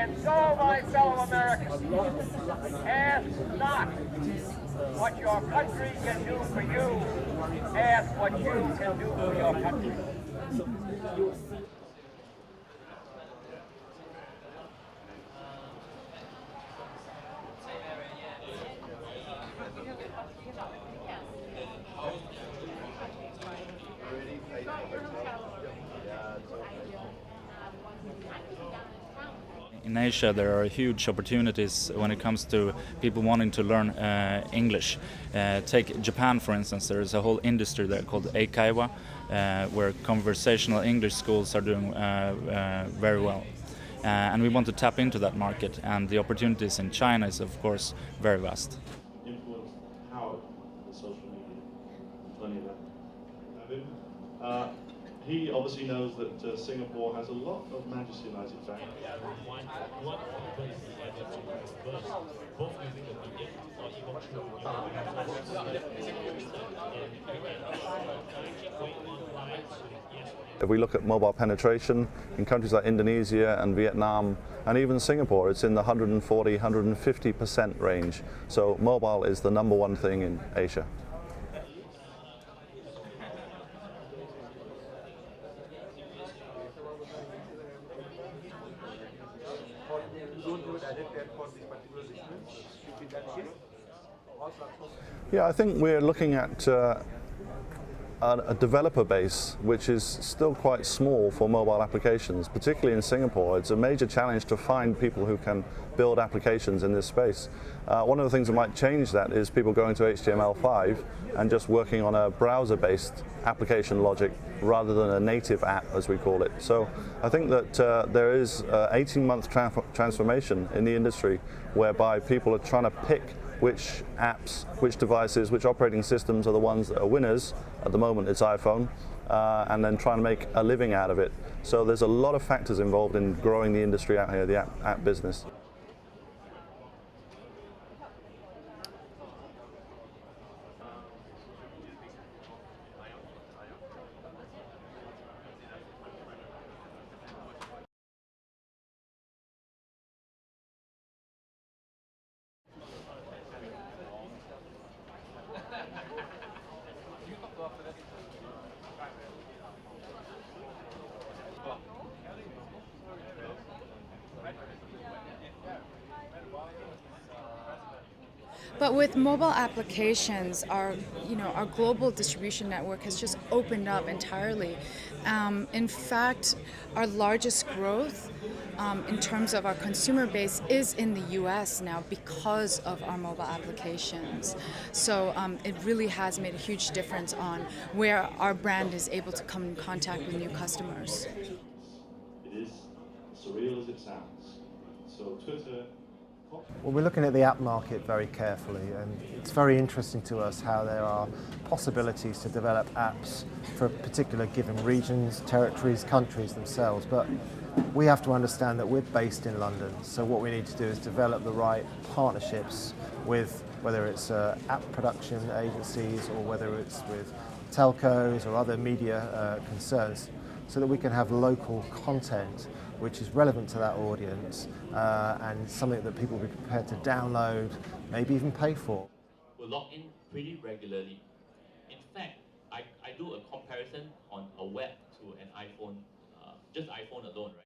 And so, my fellow Americans, ask not what your country can do for you, ask what you can do for your country. In Asia, there are huge opportunities when it comes to people wanting to learn English. Take Japan, for instance. There is a whole industry there called Eikaiwa, where conversational English schools are doing very well. And we want to tap into that market, and the opportunities in China is, of course, very vast. Influence power of social media, plenty of that. He obviously knows that Singapore has a lot of Manchester United fans. If we look at mobile penetration in countries like Indonesia and Vietnam and even Singapore, it's in the 140, 150% range. So mobile is the number one thing in Asia. Yeah, I think we're looking at a developer base which is still quite small for mobile applications, particularly in Singapore. It's a major challenge to find people who can build applications in this space. One of the things that might change that is people going to HTML5 and just working on a browser-based application logic rather than a native app, as we call it. So I think that there is an 18-month transformation in the industry whereby people are trying to pick which apps, which devices, which operating systems are the ones that are winners. At the moment it's iPhone, and then trying to make a living out of it. So there's a lot of factors involved in growing the industry out here, the app business. But with mobile applications, our global distribution network has just opened up entirely. In fact, our largest growth in terms of our consumer base is in the US now because of our mobile applications. So it really has made a huge difference on where our brand is able to come in contact with new customers. It is surreal as it sounds. So Twitter. Well, we're looking at the app market very carefully, and it's very interesting to us how there are possibilities to develop apps for particular given regions, territories, countries themselves. But we have to understand that we're based in London, so what we need to do is develop the right partnerships with whether it's app production agencies or whether it's with telcos or other media concerns, so that we can have local content which is relevant to that audience and something that people will be prepared to download, maybe even pay for. We log in pretty regularly. In fact, I do a comparison on a web to an iPhone, just iPhone alone, right?